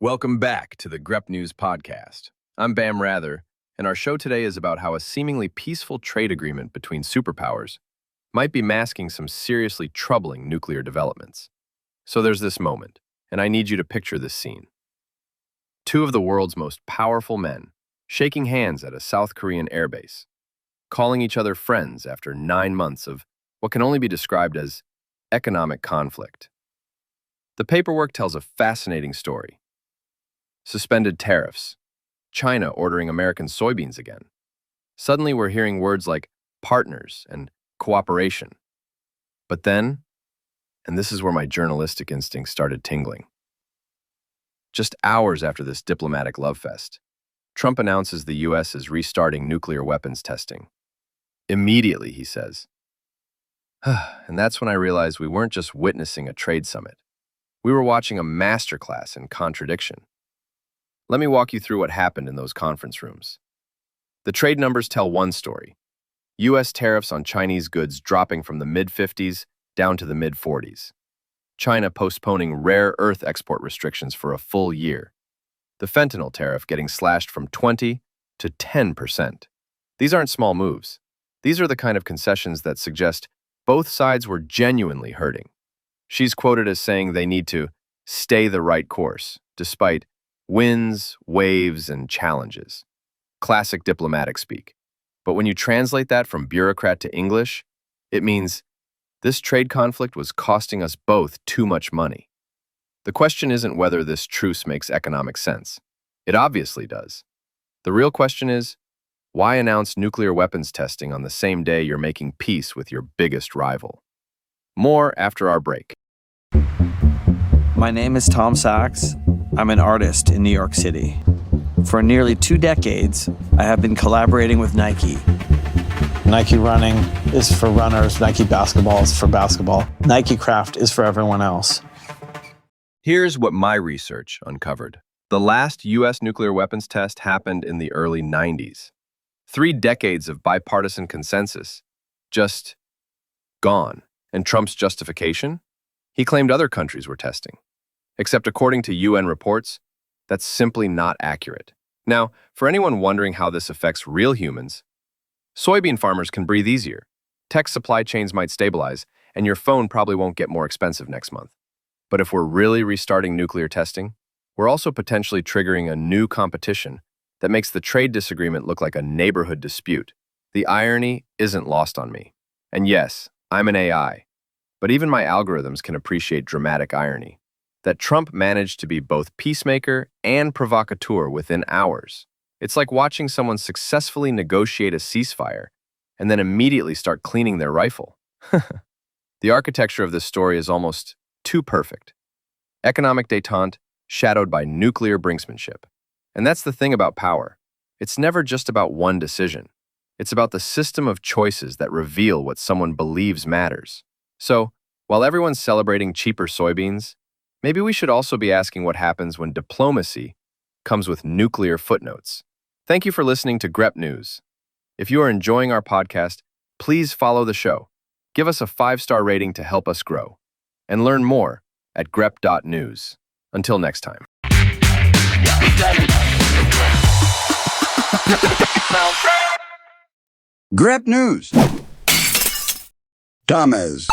Welcome back to the Grep News Podcast. I'm Bam Rather, and our show today is about how a seemingly peaceful trade agreement between superpowers might be masking some seriously troubling nuclear developments. So there's this moment, and I need you to picture this scene. Two of the world's most powerful men shaking hands at a South Korean airbase, calling each other friends after 9 months of what can only be described as economic conflict. The paperwork tells a fascinating story. Suspended tariffs, China ordering American soybeans again. Suddenly we're hearing words like partners and cooperation. But then, and this is where my journalistic instincts started tingling, just hours after this diplomatic love fest, Trump announces the U.S. is restarting nuclear weapons testing. Immediately, he says. And that's when I realized we weren't just witnessing a trade summit. We were watching a masterclass in contradiction. Let me walk you through what happened in those conference rooms. The trade numbers tell one story. U.S. tariffs on Chinese goods dropping from the mid-50s down to the mid-40s. China postponing rare earth export restrictions for a full year. The fentanyl tariff getting slashed from 20 to 10%. These aren't small moves. These are the kind of concessions that suggest both sides were genuinely hurting. She's quoted as saying they need to stay the right course, despite wins, waves, and challenges. Classic diplomatic speak. But when you translate that from bureaucrat to English, it means this trade conflict was costing us both too much money. The question isn't whether this truce makes economic sense. It obviously does. The real question is, why announce nuclear weapons testing on the same day you're making peace with your biggest rival? More after our break. My name is Tom Sachs. I'm an artist in New York City. For nearly 2 decades, I have been collaborating with Nike. Nike running is for runners, Nike basketball is for basketball. Nike craft is for everyone else. Here's what my research uncovered. The last U.S. nuclear weapons test happened in the early 90s. 3 decades of bipartisan consensus, just gone. And Trump's justification? He claimed other countries were testing. Except according to UN reports, that's simply not accurate. Now, for anyone wondering how this affects real humans, soybean farmers can breathe easier. Tech supply chains might stabilize, and your phone probably won't get more expensive next month. But if we're really restarting nuclear testing, we're also potentially triggering a new competition that makes the trade disagreement look like a neighborhood dispute. The irony isn't lost on me. And yes, I'm an AI, but even my algorithms can appreciate dramatic irony. That Trump managed to be both peacemaker and provocateur within hours. It's like watching someone successfully negotiate a ceasefire and then immediately start cleaning their rifle. The architecture of this story is almost too perfect. Economic détente shadowed by nuclear brinksmanship. And that's the thing about power. It's never just about one decision. It's about the system of choices that reveal what someone believes matters. So, while everyone's celebrating cheaper soybeans, maybe we should also be asking what happens when diplomacy comes with nuclear footnotes. Thank you for listening to Grep News. If you are enjoying our podcast, please follow the show. Give us a 5-star rating to help us grow. And learn more at grep.news. Until next time. Grep News. Thomas.